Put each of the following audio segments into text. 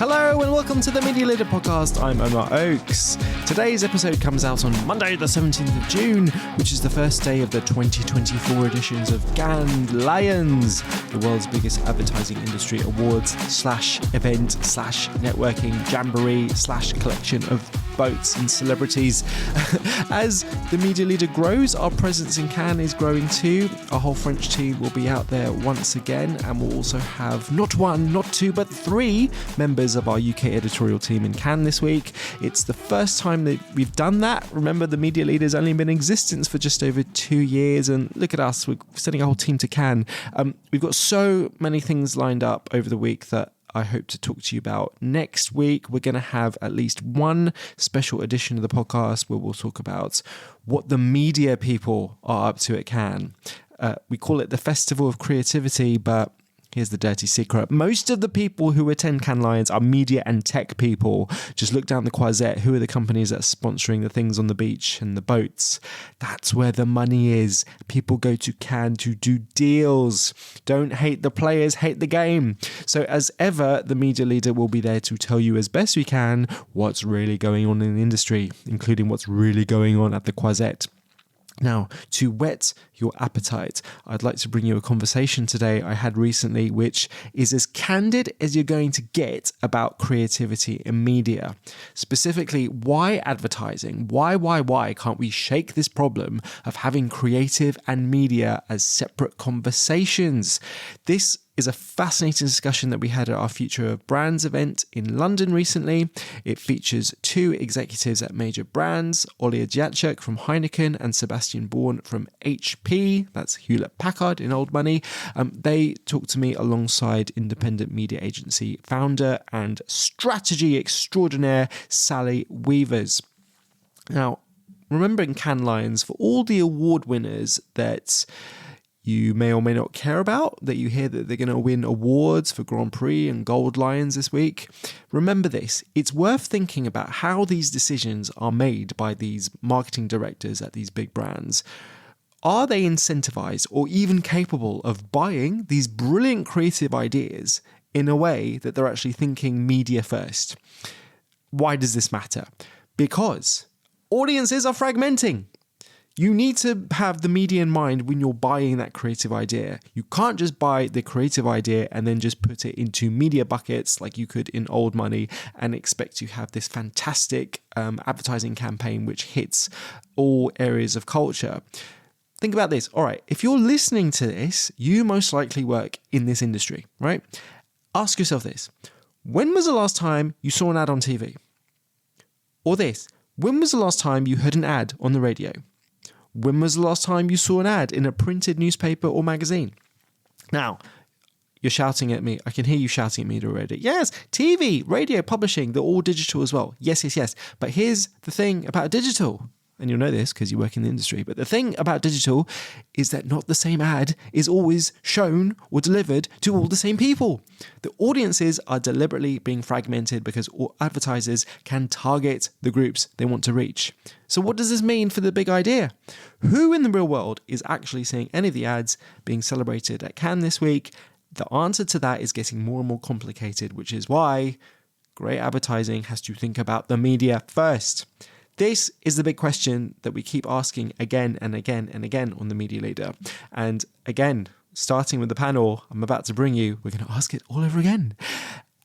Hello and welcome to the Media Leader Podcast. I'm Omar Oakes. Today's episode comes out on Monday the 17th of June, which is the first day of the 2024 editions of Cannes Lions, the world's biggest advertising industry awards / event / networking jamboree / collection of boats and celebrities. As the Media Leader grows, our presence in Cannes is growing too. Our whole French team will be out there once again, and we'll also have not one, not two, but three members of our UK editorial team in Cannes this week. It's the first time that we've done that. Remember, the Media Leader's only been in existence for just over 2 years, and look at us, we're sending a whole team to Cannes. We've got so many things lined up over the week that I hope to talk to you about next week. We're going to have at least one special edition of the podcast where we'll talk about what the media people are up to at Cannes. We call it the Festival of Creativity, but here's the dirty secret. Most of the people who attend Cannes Lions are media and tech people. Just look down the Croisette. Who are the companies that are sponsoring the things on the beach and the boats? That's where the money is. People go to Cannes to do deals. Don't hate the players, hate the game. So as ever, the Media Leader will be there to tell you as best we can what's really going on in the industry, including what's really going on at the Croisette. Now, to whet your appetite, I'd like to bring you a conversation today I had recently, which is as candid as you're going to get about creativity in media. Specifically, why advertising? Why can't we shake this problem of having creative and media as separate conversations? This is a fascinating discussion that we had at our Future of Brands event in London recently. It features two executives at major brands, Olya Dyachuk from Heineken and Sebastien Bourne from HP, that's Hewlett-Packard in old money. They talked to me alongside independent media agency founder and strategy extraordinaire Sally Weavers. Now, remembering Cannes Lions, for all the award winners that you may or may not care about, that you hear that they're going to win awards for Grand Prix and Gold Lions this week, remember this. It's worth thinking about how these decisions are made by these marketing directors at these big brands. Are they incentivized or even capable of buying these brilliant creative ideas in a way that they're actually thinking media first? Why does this matter? Because audiences are fragmenting. You need to have the media in mind when you're buying that creative idea. You can't just buy the creative idea and then just put it into media buckets like you could in old money and expect to have this fantastic advertising campaign which hits all areas of culture. Think about this. All right, if you're listening to this, you most likely work in this industry, right? Ask yourself this. When was the last time you saw an ad on TV? Or this. When was the last time you heard an ad on the radio? When was the last time you saw an ad in a printed newspaper or magazine? Now, you're shouting at me. I can hear you shouting at me already. Yes, TV, radio, publishing, they're all digital as well. Yes. But here's the thing about digital. And you'll know this because you work in the industry. But the thing about digital is that not the same ad is always shown or delivered to all the same people. The audiences are deliberately being fragmented because advertisers can target the groups they want to reach. So what does this mean for the big idea? Who in the real world is actually seeing any of the ads being celebrated at Cannes this week? The answer to that is getting more and more complicated, which is why great advertising has to think about the media first. This is the big question that we keep asking again and again and again on the Media Leader. And again, starting with the panel I'm about to bring you, we're going to ask it all over again.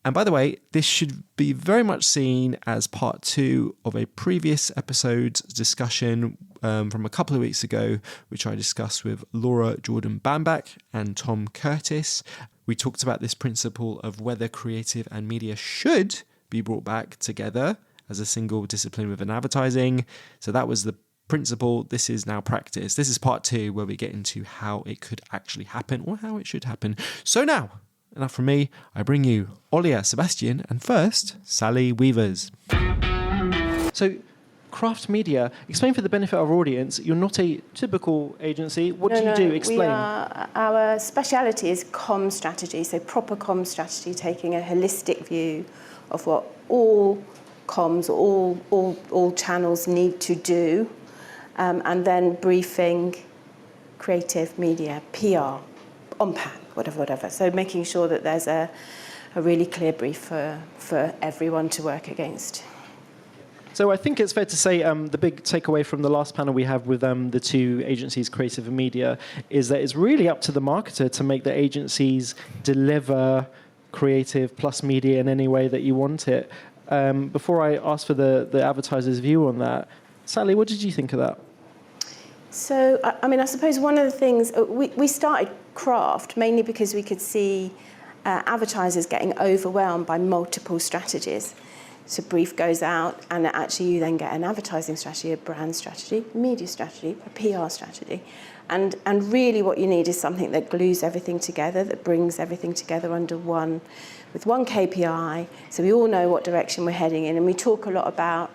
And by the way, this should be very much seen as part 2 of a previous episode's discussion from a couple of weeks ago, which I discussed with Laura Jordan-Bamback and Tom Curtis. We talked about this principle of whether creative and media should be brought back together as a single discipline within advertising. So that was the principle. This is now practice. This is part 2 where we get into how it could actually happen or how it should happen. So now, enough from me. I bring you Olya, Sebastien, and first, Sally Weavers. So, craft media, explain for the benefit of our audience, you're not a typical agency. What do you do? Explain. Our speciality is comm strategy, so proper comm strategy, taking a holistic view of what all comms, all channels need to do, and then briefing creative media, PR, on-pack, whatever. So making sure that there's a a really clear brief for everyone to work against. So I think it's fair to say the big takeaway from the last panel we have with the two agencies, creative and media, is that it's really up to the marketer to make the agencies deliver creative plus media in any way that you want it. Before I ask for the advertiser's view on that, Sally, what did you think of that? So, I suppose one of the things, we started Craft mainly because we could see advertisers getting overwhelmed by multiple strategies. So brief goes out, and actually you then get an advertising strategy, a brand strategy, a media strategy, a PR strategy. And really what you need is something that glues everything together, that brings everything together under with one KPI, so we all know what direction we're heading in. And we talk a lot about,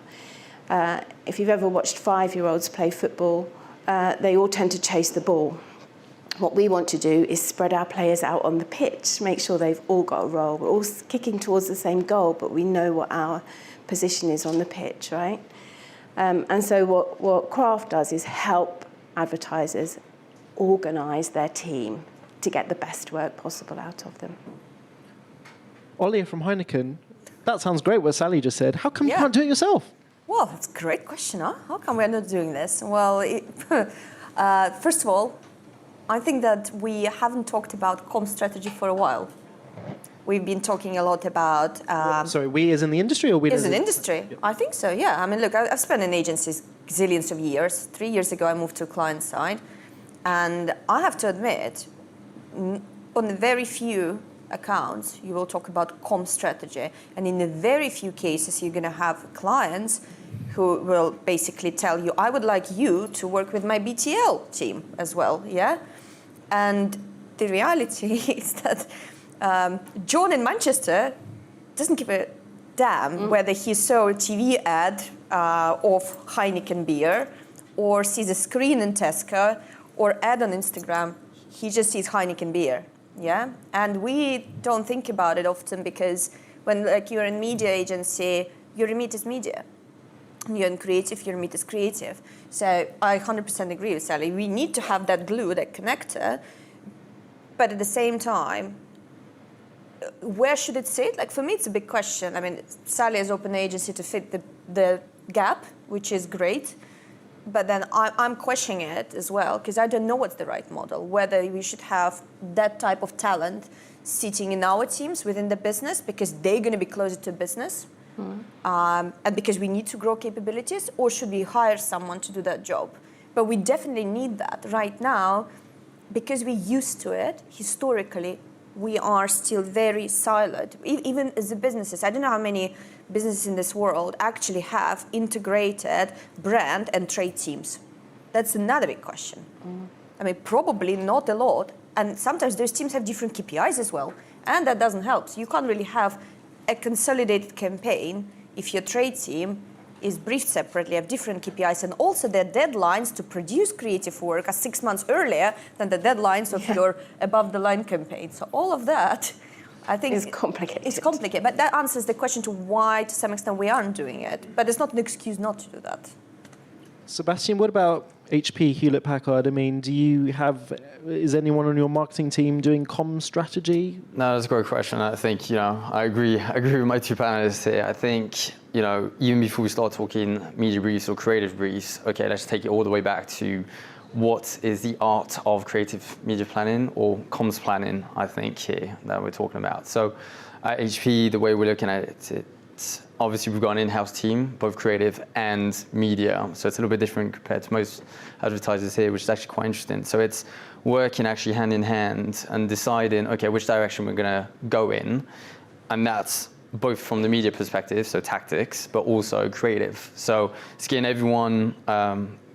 if you've ever watched 5-year-olds play football, they all tend to chase the ball. What we want to do is spread our players out on the pitch, make sure they've all got a role. We're all kicking towards the same goal, but we know what our position is on the pitch, right? And so what Craft does is help advertisers organise their team to get the best work possible out of them. Olya from Heineken, that sounds great what Sally just said. How come you can't do it yourself? Well, that's a great question, huh? How come we're not doing this? Well, first of all, I think that we haven't talked about comm strategy for a while. We've been talking a lot about... Sorry, we as in the industry or we as an industry? I think so, yeah. I mean, look, I've spent in agencies gazillions of years. 3 years ago, I moved to client side. And I have to admit, on the very few accounts, you will talk about comm strategy. And in the very few cases, you're going to have clients who will basically tell you, I would like you to work with my BTL team as well, yeah? And the reality is that John in Manchester doesn't give a damn whether he saw a TV ad of Heineken beer or sees a screen in Tesco or ad on Instagram. He just sees Heineken beer, yeah? And we don't think about it often because when you're in media agency, your remit is media. You're in creative, your remit is creative. So I 100% agree with Sally. We need to have that glue, that connector. But at the same time, where should it sit? Like for me, it's a big question. I mean, Sally has opened an agency to fit the gap, which is great. But then I'm questioning it as well, because I don't know what's the right model, whether we should have that type of talent sitting in our teams within the business because they're going to be closer to business. And because we need to grow capabilities, or should we hire someone to do that job? But we definitely need that right now because we're used to it. Historically, we are still very siloed. Even as the businesses, I don't know how many businesses in this world actually have integrated brand and trade teams. That's another big question. I mean, probably not a lot. And sometimes those teams have different KPIs as well. And that doesn't help. So you can't really have a consolidated campaign if your trade team is briefed separately, have different KPIs, and also their deadlines to produce creative work are 6 months earlier than the deadlines of your above-the-line campaign. So all of that, I think... It's complicated. It's complicated, but that answers the question to why, to some extent, we aren't doing it. But it's not an excuse not to do that. Sebastian, what about HP, Hewlett-Packard? I mean, is anyone on your marketing team doing comm strategy? No, that's a great question. I think, I agree with my two panelists here. I think, even before we start talking media briefs or creative briefs, okay, let's take it all the way back to what is the art of creative media planning or comms planning, I think, here that we're talking about. So at HP, the way we're looking at it, obviously we've got an in-house team, both creative and media. So it's a little bit different compared to most advertisers here, which is actually quite interesting. So it's working actually hand in hand and deciding, okay, which direction we're going to go in. And that's both from the media perspective, so tactics, but also creative. So it's getting everyone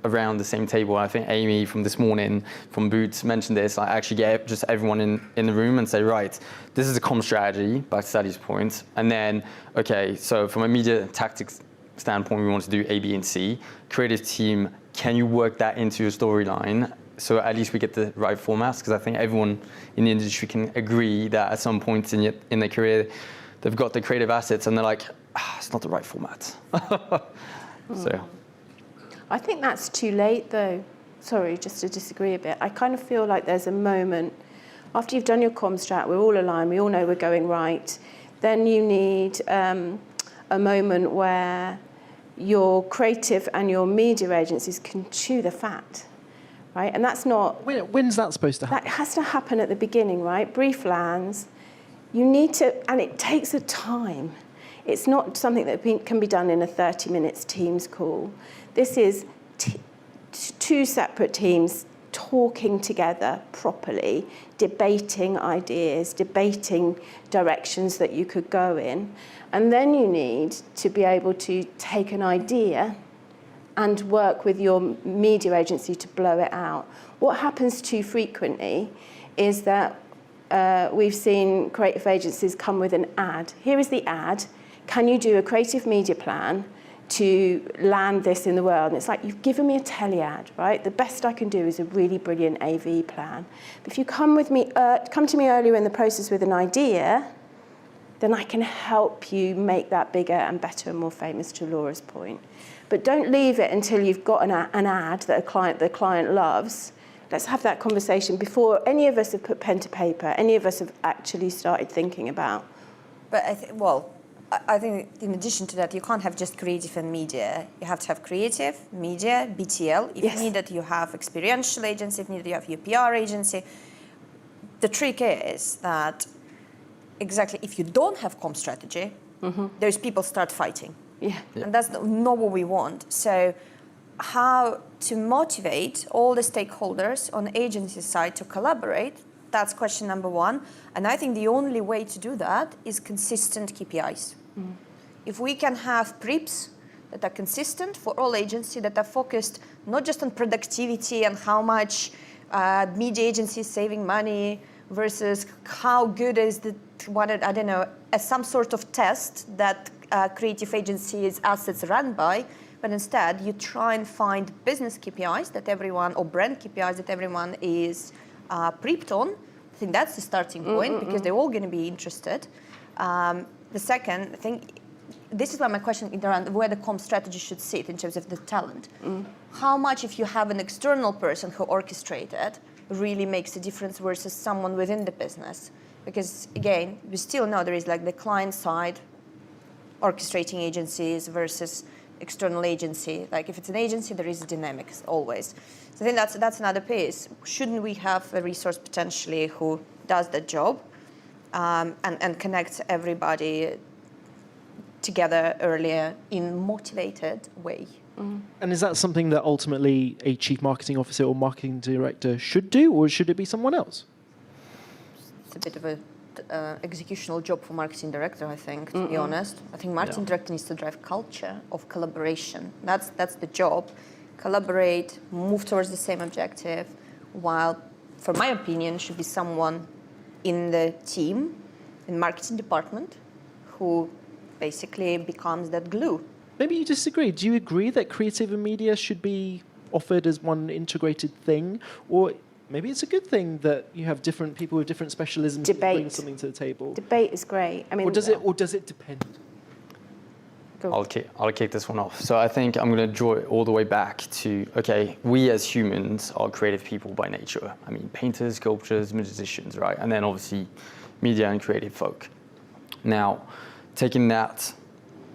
around the same table. I think Amy from this morning from Boots mentioned this. I actually get just everyone in the room and say, right, this is a comm strategy, back to Sally's point. And then, okay, so from a media tactics standpoint, we want to do A, B, and C. Creative team, can you work that into your storyline? So at least we get the right formats, because I think everyone in the industry can agree that at some point in their career, they've got the creative assets and they're like, it's not the right format. So. I think that's too late, though. Sorry, just to disagree a bit. I kind of feel like there's a moment After you've done your comm strat, we're all aligned, we all know we're going right, then you need a moment where your creative and your media agencies can chew the fat, right? And that's not... When's that supposed to happen? That has to happen at the beginning, right? Brief lands. You need to, and it takes a time. It's not something that can be done in a 30 minutes Teams call. This is two separate teams talking together properly, debating ideas, debating directions that you could go in. And then you need to be able to take an idea and work with your media agency to blow it out. What happens too frequently is that we've seen creative agencies come with an ad. Here is the ad. Can you do a creative media plan to land this in the world? And it's like, you've given me a telly ad, right? The best I can do is a really brilliant AV plan. But if you come to me earlier in the process with an idea, then I can help you make that bigger and better and more famous, to Laura's point. But don't leave it until you've got an ad that the client loves. Let's have that conversation before any of us have put pen to paper, any of us have actually started thinking about. But I think in addition to that, you can't have just creative and media. You have to have creative, media, BTL. If Yes. needed, you have experiential agency. If needed, you have your PR agency. The trick is that exactly if you don't have comm strategy, those people start fighting. Yeah. And that's not what we want. So how to motivate all the stakeholders on the agency side to collaborate, that's question number one. And I think the only way to do that is consistent KPIs. If we can have PRIPs that are consistent for all agencies, that are focused not just on productivity and how much media agencies saving money versus how good is the one, I don't know, as some sort of test that creative agencies' assets run by, but instead you try and find business KPIs that everyone, or brand KPIs that everyone is prepped on. I think that's the starting point because they're all going to be interested. The second thing, this is why my question is around where the comm strategy should sit in terms of the talent. How much, if you have an external person who orchestrated, really makes a difference versus someone within the business? Because again, we still know there is like the client side, orchestrating agencies versus external agency. Like if it's an agency, there is dynamics always. So I think that's another piece. Shouldn't we have a resource potentially who does that job and connects everybody together earlier in motivated way? And is that something that ultimately a chief marketing officer or marketing director should do, or should it be someone else? It's a bit of a executional job for marketing director, I think, to be honest. I think marketing director needs to drive culture of collaboration. That's the job. Collaborate, move towards the same objective, while, for my opinion, should be someone in the team, in marketing department, who basically becomes that glue. Maybe you disagree. Do you agree that creative and media should be offered as one integrated thing? Or maybe it's a good thing that you have different people with different specialisms who bring something to the table? Debate is great. I mean, or does it depend? I'll kick this one off. So I think I'm going to draw it all the way back to, okay, we as humans are creative people by nature. I mean, painters, sculptors, musicians, right? And then obviously media and creative folk. Now, taking that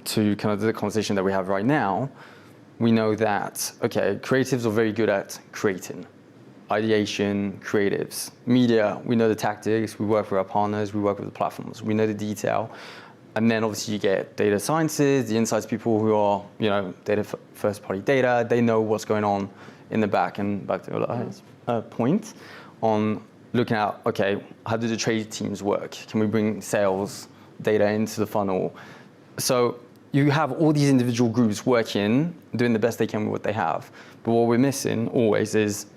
to kind of the conversation that we have right now, we know that, okay, creatives are very good at creating. Ideation, creatives. Media, we know the tactics, we work with our partners, we work with the platforms, we know the detail. And then obviously you get data scientists, the insights people who are, data first party data, they know what's going on in the back. And back to Ola's point on looking at, okay, how do the trade teams work? Can we bring sales data into the funnel? So you have all these individual groups working, doing the best they can with what they have. But what we're missing always is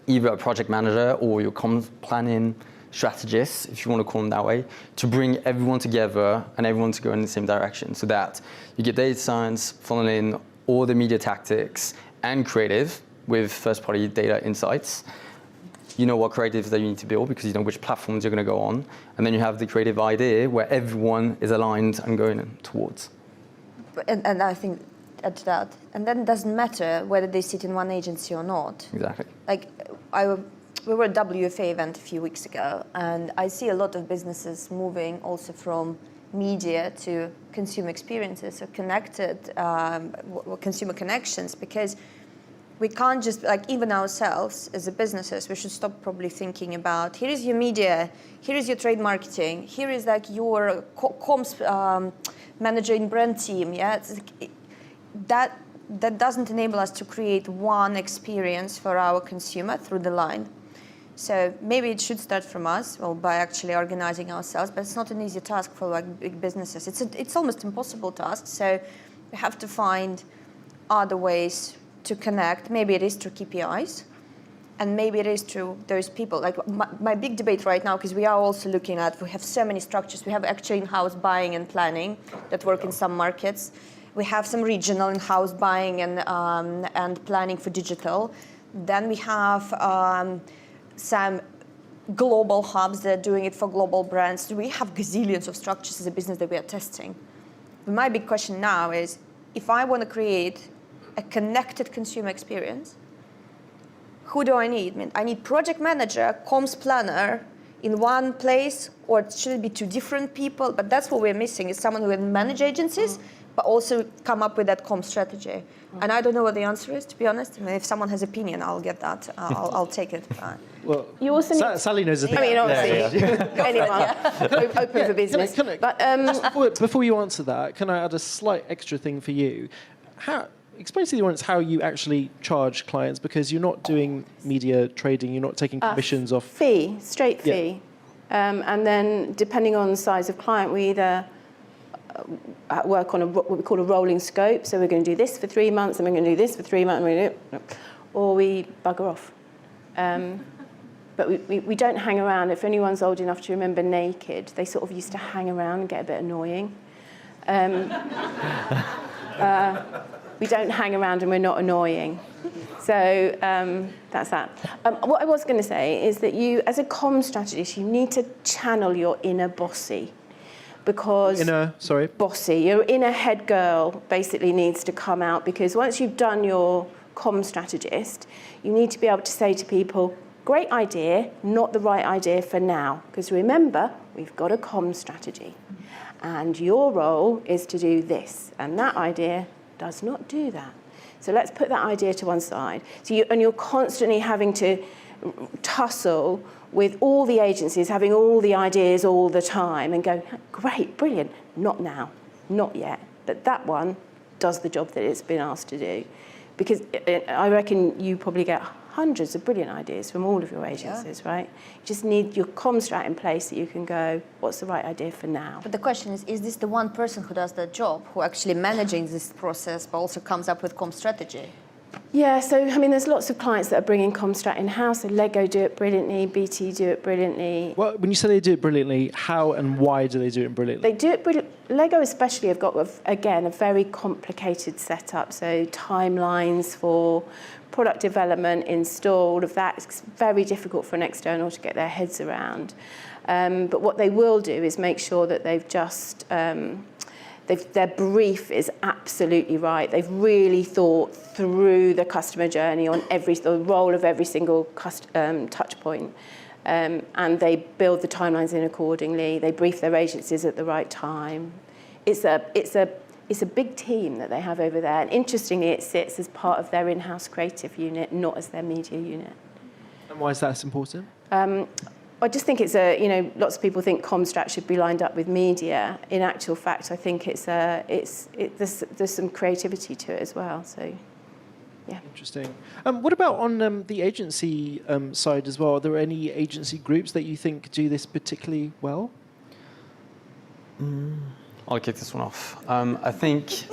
either a project manager or your comms planning strategists, if you want to call them that way, to bring everyone together and everyone to go in the same direction, so that you get data science funneling all the media tactics and creative with first-party data insights. You know what creatives that you need to build because you know which platforms you're going to go on, and then you have the creative idea where everyone is aligned and going towards. And I think add to that, and then it doesn't matter whether they sit in one agency or not. Exactly. Like we were at WFA event a few weeks ago, and I see a lot of businesses moving also from media to consumer experiences, so connected consumer connections, because we can't just, like, even ourselves as a businesses, we should stop probably thinking about, here is your media, here is your trade marketing, here is like your comms manager in brand team, yeah? That doesn't enable us to create one experience for our consumer through the line. So maybe it should start from us, well, by actually organizing ourselves, but it's not an easy task for like big businesses. It's almost impossible task, so we have to find other ways to connect. Maybe it is through KPIs, and maybe it is through those people. Like my big debate right now, because we are also looking at, we have so many structures. We have actually in-house buying and planning that work in some markets. We have some regional in-house buying and planning for digital. Then we have some global hubs that are doing it for global brands. We have gazillions of structures as a business that we are testing. But my big question now is, if I want to create a connected consumer experience, who do I need? I mean, I need project manager, comms planner in one place, or should it be two different people? But that's what we're missing, is someone who can manage agencies, but also come up with that comms strategy. And I don't know what the answer is, to be honest. I mean, if someone has opinion, I'll get that. I'll take it. Well, You also need, Sally knows the thing. I mean, obviously, anyone open for business. But before you answer that, can I add a slight extra thing for you? Explain to the audience how you actually charge clients, because you're not doing media trading, you're not taking commissions off. Straight fee. And then depending on the size of client, we either work on what we call a rolling scope. So we're going to do this for 3 months, and we're going to do this for 3 months, or we bugger off. But we don't hang around. If anyone's old enough to remember Naked, they sort of used to hang around and get a bit annoying. We don't hang around, and we're not annoying. So that's that. What I was going to say is that you, as a comm strategist, you need to channel your inner bossy. Because bossy, your inner head girl basically needs to come out, because once you've done your comm strategist, you need to be able to say to people, great idea, not the right idea for now. Because remember, we've got a comm strategy. And your role is to do this. And that idea does not do that. So let's put that idea to one side. So you're constantly having to tussle with all the agencies, having all the ideas all the time, and go, great, brilliant, not now, not yet. But that one does the job that it's been asked to do. Because I reckon you probably get hundreds of brilliant ideas from all of your agencies, right? You just need your comm strat in place that you can go, what's the right idea for now? But the question is this the one person who does that job, who actually managing this process, but also comes up with comm strategy? Yeah, so, I mean, there's lots of clients that are bringing Comstrat in-house. So Lego do it brilliantly, BT do it brilliantly. Well, when you say they do it brilliantly, how and why do they do it brilliantly? They do it brilliantly. Lego especially have got, again, a very complicated setup. So timelines for product development, install, all of that. It's very difficult for an external to get their heads around. But what they will do is make sure that they've just... their brief is absolutely right. They've really thought through the customer journey on the role of every single touch point. And they build the timelines in accordingly. They brief their agencies at the right time. It's a big team that they have over there. And interestingly, it sits as part of their in-house creative unit, not as their media unit. And why is that important? I just think lots of people think Comstrat should be lined up with media. In actual fact, I think there's some creativity to it as well. So, yeah. Interesting. What about on the agency side as well? Are there any agency groups that you think do this particularly well? I'll kick this one off. I think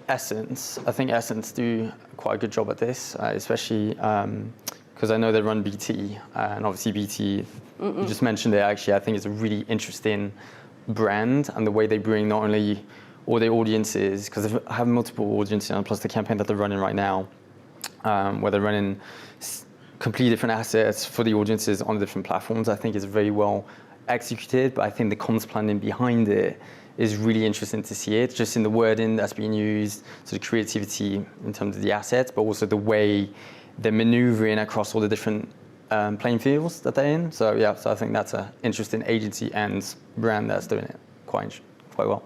Essence do quite a good job at this, especially because I know they run BT, and obviously BT, you just mentioned it, actually, I think it's a really interesting brand, and the way they bring not only all their audiences, because they have multiple audiences, plus the campaign that they're running right now, where they're running completely different assets for the audiences on different platforms, I think is very well executed, but I think the comms planning behind it is really interesting to see it, just in the wording that's being used, so the creativity in terms of the assets, but also the way they're maneuvering across all the different playing fields that they're in. So yeah, so I think that's an interesting agency and brand that's doing it quite well.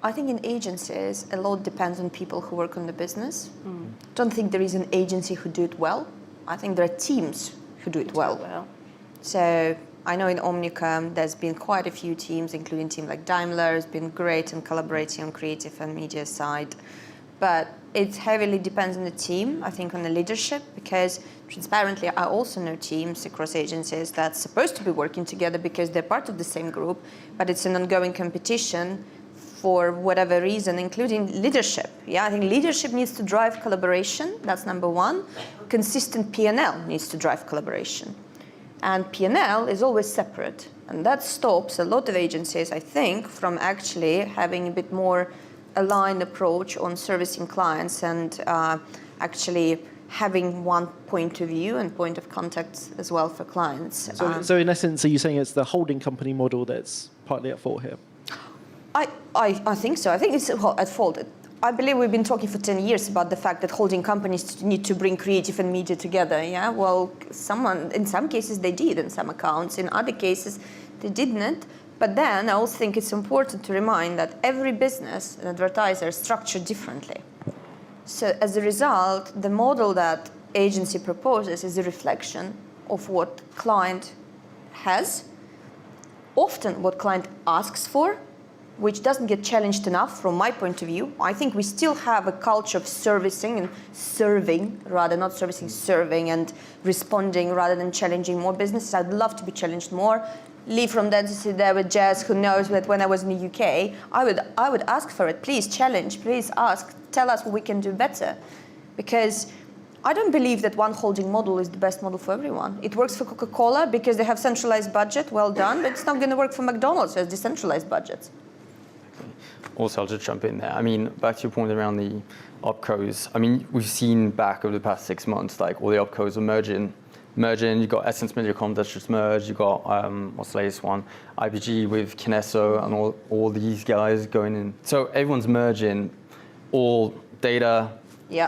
I think in agencies, a lot depends on people who work on the business. Don't think there is an agency who do it well. I think there are teams who do it well. So I know in Omnicom, there's been quite a few teams, including a team like Daimler, has been great in collaborating on creative and media side. But it heavily depends on the team, I think on the leadership, because transparently, I also know teams across agencies that's supposed to be working together because they're part of the same group, but it's an ongoing competition for whatever reason, including leadership. Yeah, I think leadership needs to drive collaboration. That's number one. Consistent P&L needs to drive collaboration. And P&L is always separate. And that stops a lot of agencies, I think, from actually having a bit more aligned approach on servicing clients and actually having one point of view and point of contact as well for clients. So in essence, are you saying it's the holding company model that's partly at fault here? I think so. I think it's at fault. I believe we've been talking for 10 years about the fact that holding companies need to bring creative and media together. Yeah, well, in some cases they did, in some accounts. In other cases, they didn't. But then I also think it's important to remind that every business and advertiser is structured differently. So as a result, the model that agency proposes is a reflection of what client has, often what client asks for, which doesn't get challenged enough from my point of view. I think we still have a culture of servicing and serving, rather not servicing, serving and responding rather than challenging more businesses. I'd love to be challenged more. Lee from Dentistry there with Jazz, who knows that when I was in the UK, I would ask for it. Please challenge, please ask, tell us what we can do better. Because I don't believe that one holding model is the best model for everyone. It works for Coca-Cola because they have centralized budget, well done, but it's not going to work for McDonald's, who has decentralized budgets. Also, I'll just jump in there. I mean, back to your point around the opcos. I mean, we've seen back over the past 6 months, like all the opcos are merging. You've got Essence Mediacom that's just merged. You've got, what's the latest one? IPG with Kinesso and all these guys going in. So everyone's merging all data,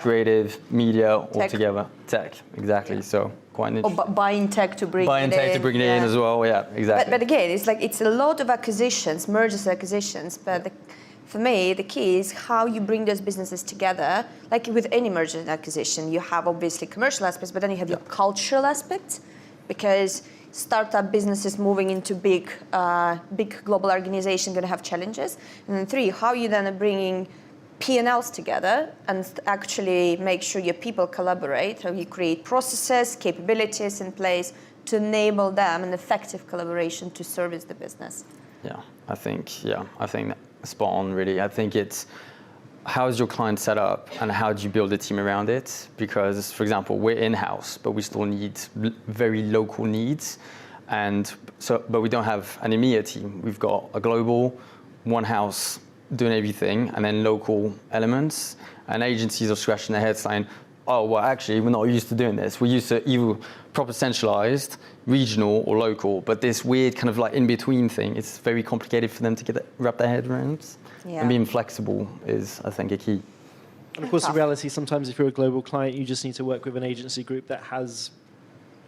creative, media, all together. Tech, exactly. So quite interesting. Or buying tech to bring it in. Buying tech to bring it in as well, yeah, exactly. But again, it's a lot of acquisitions, mergers and acquisitions, but for me, the key is how you bring those businesses together. Like with any merger and acquisition, you have obviously commercial aspects, but then you have your cultural aspects, because startup businesses moving into big global organization going to have challenges. And then 3, how you then are bringing P&Ls together and actually make sure your people collaborate, how you create processes, capabilities in place to enable them an effective collaboration to service the business. Yeah, I think that spot on, really. I think it's how is your client set up and how do you build a team around it? Because, for example, we're in-house, but we still need very local needs. But we don't have an EMEA team. We've got a global, one house doing everything, and then local elements. And agencies are scratching their heads saying, oh, well, actually, we're not used to doing this. We're used to either proper centralized, regional, or local. But this weird kind of like in-between thing, it's very complicated for them to wrap their head around. Yeah. And being flexible is, I think, a key. And of course, the reality, sometimes if you're a global client, you just need to work with an agency group that has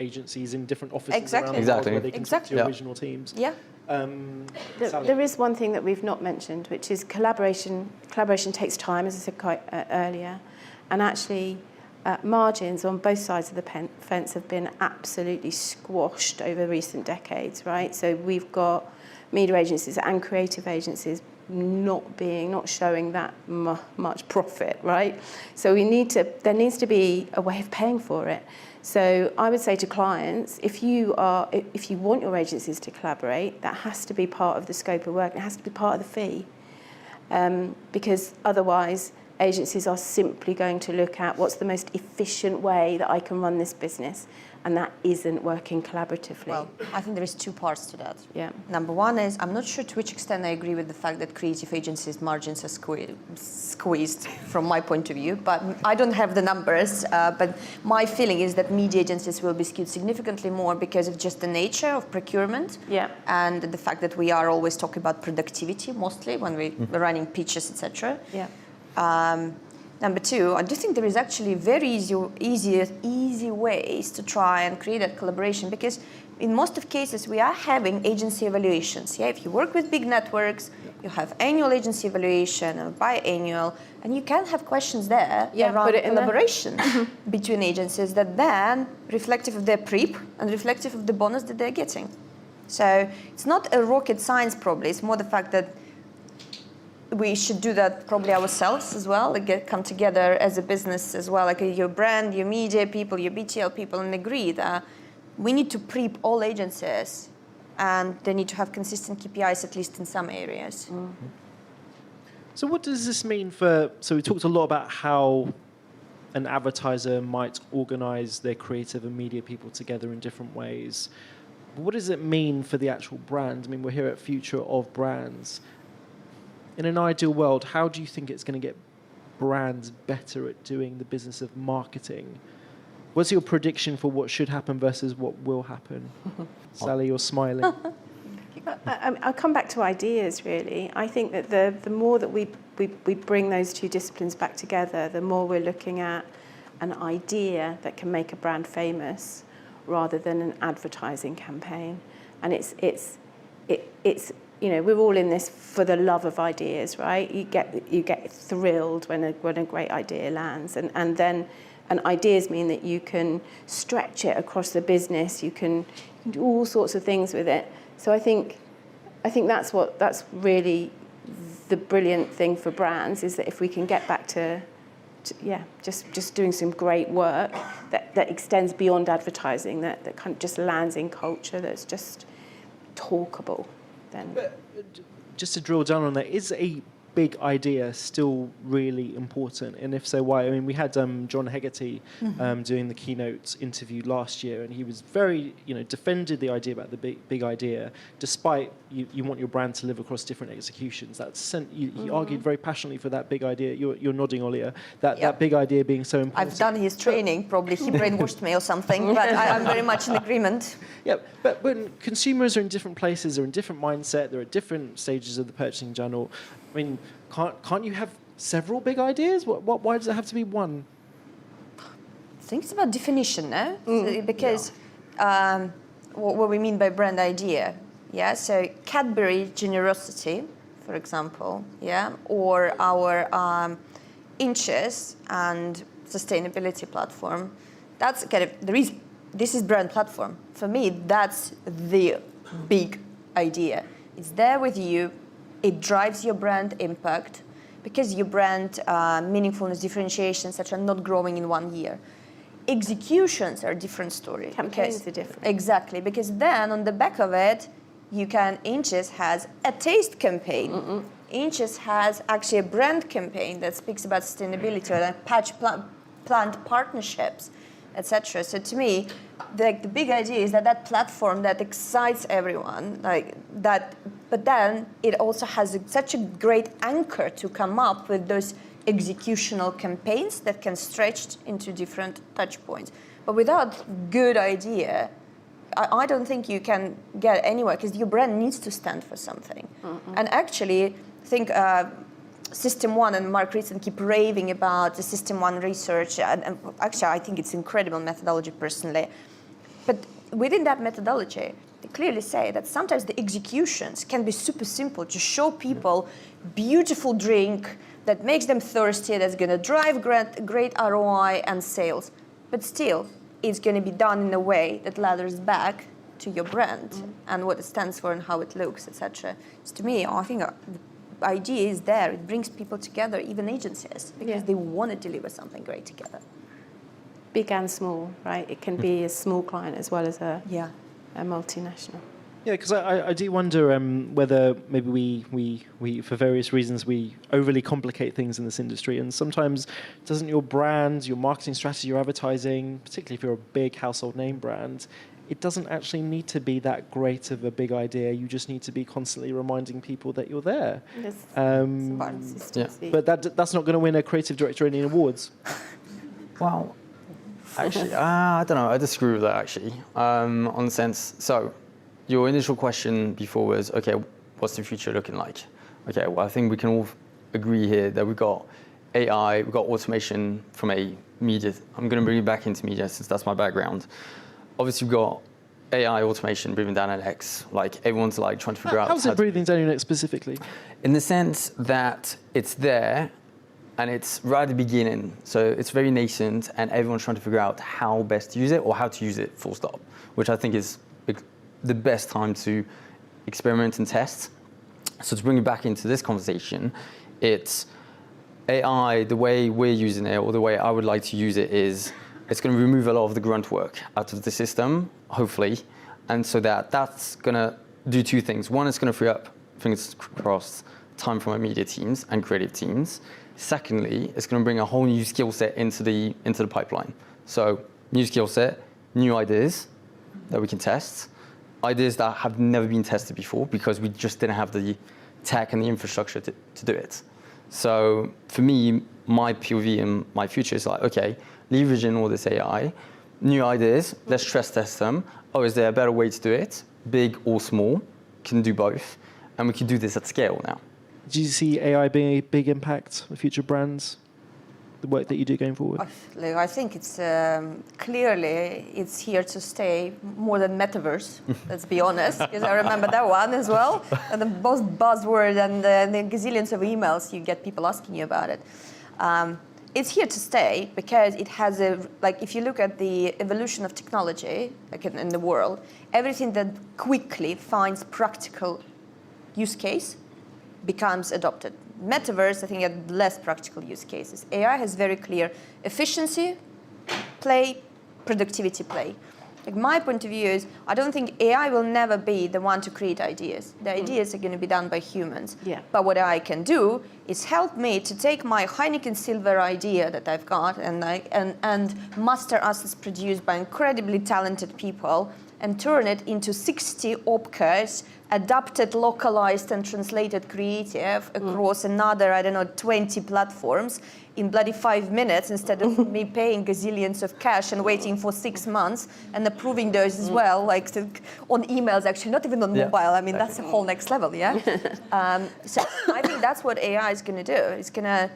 agencies in different offices around the world where they can talk to your regional teams. Yeah. There is one thing that we've not mentioned, which is collaboration. Collaboration takes time, as I said quite earlier. And actually, margins on both sides of the fence have been absolutely squashed over recent decades, right? So we've got media agencies and creative agencies not showing that much profit, right? So there needs to be a way of paying for it. So I would say to clients, if you want your agencies to collaborate, that has to be part of the scope of work. It has to be part of the fee, because otherwise agencies are simply going to look at what's the most efficient way that I can run this business, and that isn't working collaboratively. Well, I think there is 2 parts to that. Yeah. Number one is, I'm not sure to which extent I agree with the fact that creative agencies' margins are squeezed from my point of view, but I don't have the numbers, but my feeling is that media agencies will be skewed significantly more because of just the nature of procurement, and the fact that we are always talking about productivity mostly when we're running pitches, etc. Yeah. Number two, I do think there is actually very easy ways to try and create that collaboration, because in most of cases we are having agency evaluations. Yeah, if you work with big networks, you have annual agency evaluation or biannual, and you can have questions there around collaboration between agencies that then reflective of their PREP and reflective of the bonus that they're getting. So it's not a rocket science probably, it's more the fact that we should do that probably ourselves as well, like come together as a business as well, like your brand, your media people, your BTL people, and agree that we need to PREP all agencies and they need to have consistent KPIs at least in some areas. Mm-hmm. So what does this mean so we talked a lot about how an advertiser might organize their creative and media people together in different ways. What does it mean for the actual brand? I mean, we're here at Future of Brands. In an ideal world, how do you think it's going to get brands better at doing the business of marketing? What's your prediction for what should happen versus what will happen? Sally, you're smiling. I'll come back to ideas, really. I think that the more that we bring those two disciplines back together, the more we're looking at an idea that can make a brand famous rather than an advertising campaign. And it's you know, we're all in this for the love of ideas, right? You get thrilled when a great idea lands, and ideas mean that you can stretch it across the business. You can do all sorts of things with it. So I think that's really the brilliant thing for brands, is that if we can get back to just doing some great work that extends beyond advertising, that kind of just lands in culture, that's just talkable. But just to drill down on that, is a big idea still really important? And if so, why? I mean, we had John Hegarty doing the keynote interview last year, and he was very, defended the idea about the big idea, despite you want your brand to live across different executions. He argued very passionately for that big idea. You're nodding, Olya. That big idea being so important. I've done his training. Probably he brainwashed me or something, but I'm very much in agreement. Yeah, but when consumers are in different places, they're in different mindset, they're at different stages of the purchasing journey. I mean, can't you have several big ideas? Why does it have to be one? I think it's about definition, no? Because what we mean by brand idea, so Cadbury generosity, for example, or our inches and sustainability platform, that's kind of this is brand platform. For me, that's the big idea. It's there with you. It drives your brand impact, because your brand meaningfulness, differentiations, such are not growing in 1 year. Executions are a different story. Campaigns are different. Exactly, because then on the back of it, Inches has a taste campaign. Inches has actually a brand campaign that speaks about sustainability and plant partnerships, etc. So to me, the big idea is that platform that excites everyone, but then it also has such a great anchor to come up with those executional campaigns that can stretch into different touch points. But without good idea, I don't think you can get anywhere, because your brand needs to stand for something. And actually, I think System 1 and Mark Ritson keep raving about the System 1 research, and actually I think it's incredible methodology personally. But within that methodology, they clearly say that sometimes the executions can be super simple to show people beautiful drink that makes them thirsty, that's going to drive great ROI and sales. But still, it's going to be done in a way that ladders back to your brand and what it stands for and how it looks, etc. So to me, I think the idea is there. It brings people together, even agencies, because they want to deliver something great together. Big and small, right? It can be a small client as well as a multinational. Yeah, because I do wonder whether maybe we, for various reasons, we overly complicate things in this industry. And sometimes doesn't your brand, your marketing strategy, your advertising, particularly if you're a big household name brand, it doesn't actually need to be that great of a big idea. You just need to be constantly reminding people that you're there. Yes. But that's not going to win a creative director any awards. Well, actually, I don't know. I disagree with that, actually, on the sense. So your initial question before was, okay, what's the future looking like? Okay, well, I think we can all agree here that we've got AI, we've got automation from a media. I'm going to bring you back into media since that's my background. Obviously, we've got AI automation breathing down our necks. Like everyone's like trying to figure out. How's it breathing down your neck specifically? In the sense that it's there and it's right at the beginning. So it's very nascent and everyone's trying to figure out how best to use it or how to use it full stop, which I think is the best time to experiment and test. So to bring it back into this conversation, it's AI, the way we're using it or the way I would like to use it is it's going to remove a lot of the grunt work out of the system, hopefully. And so that's going to do two things. One, it's going to free up, fingers crossed, time from our media teams and creative teams. Secondly, it's going to bring a whole new skill set into the pipeline. So new skill set, new ideas that we can test, ideas that have never been tested before because we just didn't have the tech and the infrastructure to do it. So for me, my POV and my future is like, okay, leveraging all this AI, new ideas, let's stress test them. Oh, is there a better way to do it? Big or small, can do both. And we can do this at scale now. Do you see AI being a big impact on future brands, the work that you do going forward? I think it's clearly it's here to stay more than metaverse. Let's be honest, because I remember that one as well. And the most buzzword and the gazillions of emails you get people asking you about it. It's here to stay because it has if you look at the evolution of technology, like in the world, everything that quickly finds practical use case becomes adopted. Metaverse, I think, had less practical use cases. AI has very clear efficiency play, productivity play. Like my point of view is, I don't think AI will never be the one to create ideas. The ideas are going to be done by humans. Yeah. But what AI can do is help me to take my Heineken silver idea that I've got and master assets produced by incredibly talented people and turn it into 60 opcas, adapted, localized, and translated creative across another, 20 platforms in bloody 5 minutes instead of me paying gazillions of cash and waiting for 6 months and approving those as well, on emails, actually, not even on mobile. I mean, that's a whole next level, yeah? So I think that's what AI is going to do. It's going to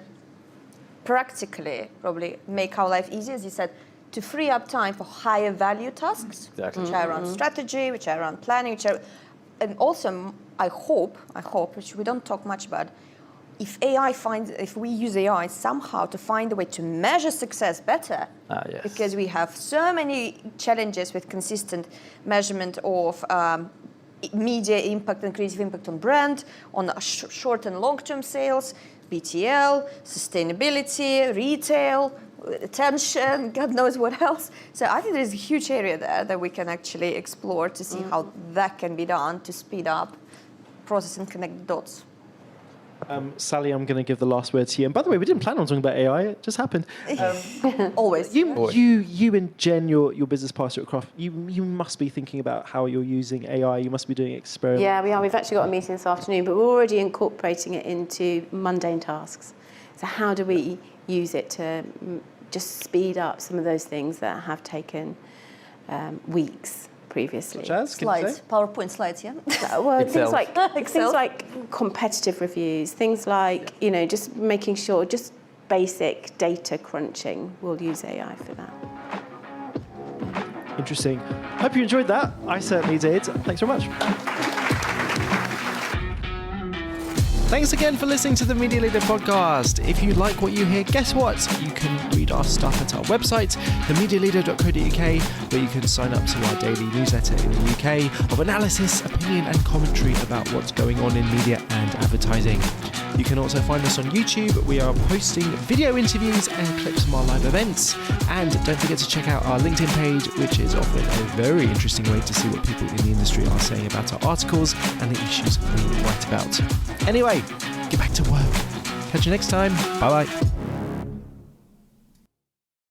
practically probably make our life easier, as you said, to free up time for higher value tasks, Exactly. which are around strategy, which are around planning, and also I hope, which we don't talk much about, if we use AI somehow to find a way to measure success better, Yes. because we have so many challenges with consistent measurement of media impact and creative impact on brand, on short and long-term sales, BTL, sustainability, retail, attention, God knows what else. So I think there's a huge area there that we can actually explore to see how that can be done to speed up process and connect the dots. Sally, I'm going to give the last word to you. And by the way, we didn't plan on talking about AI. It just happened. Always. You and Jen, your business partner at Croft, you must be thinking about how you're using AI. You must be doing experiments. Yeah, we are. We've actually got a meeting this afternoon, but we're already incorporating it into mundane tasks. So how do we use it to just speed up some of those things that have taken weeks previously? Such as? Can you Slides, say? PowerPoint slides, yeah? Well, Excel. things like competitive reviews, things like, just making sure, just basic data crunching. We'll use AI for that. Interesting. Hope you enjoyed that. I certainly did. Thanks very much. Thanks again for listening to the Media Leader podcast. If you like what you hear, guess what? You can read our stuff at our website, themedialeader.co.uk, where you can sign up to our daily newsletter in the UK of analysis, opinion and commentary about what's going on in media and advertising. You can also find us on YouTube. We are posting video interviews and clips from our live events. And don't forget to check out our LinkedIn page, which is often a very interesting way to see what people in the industry are saying about our articles and the issues we write about. Anyway, get back to work. Catch you next time. Bye-bye.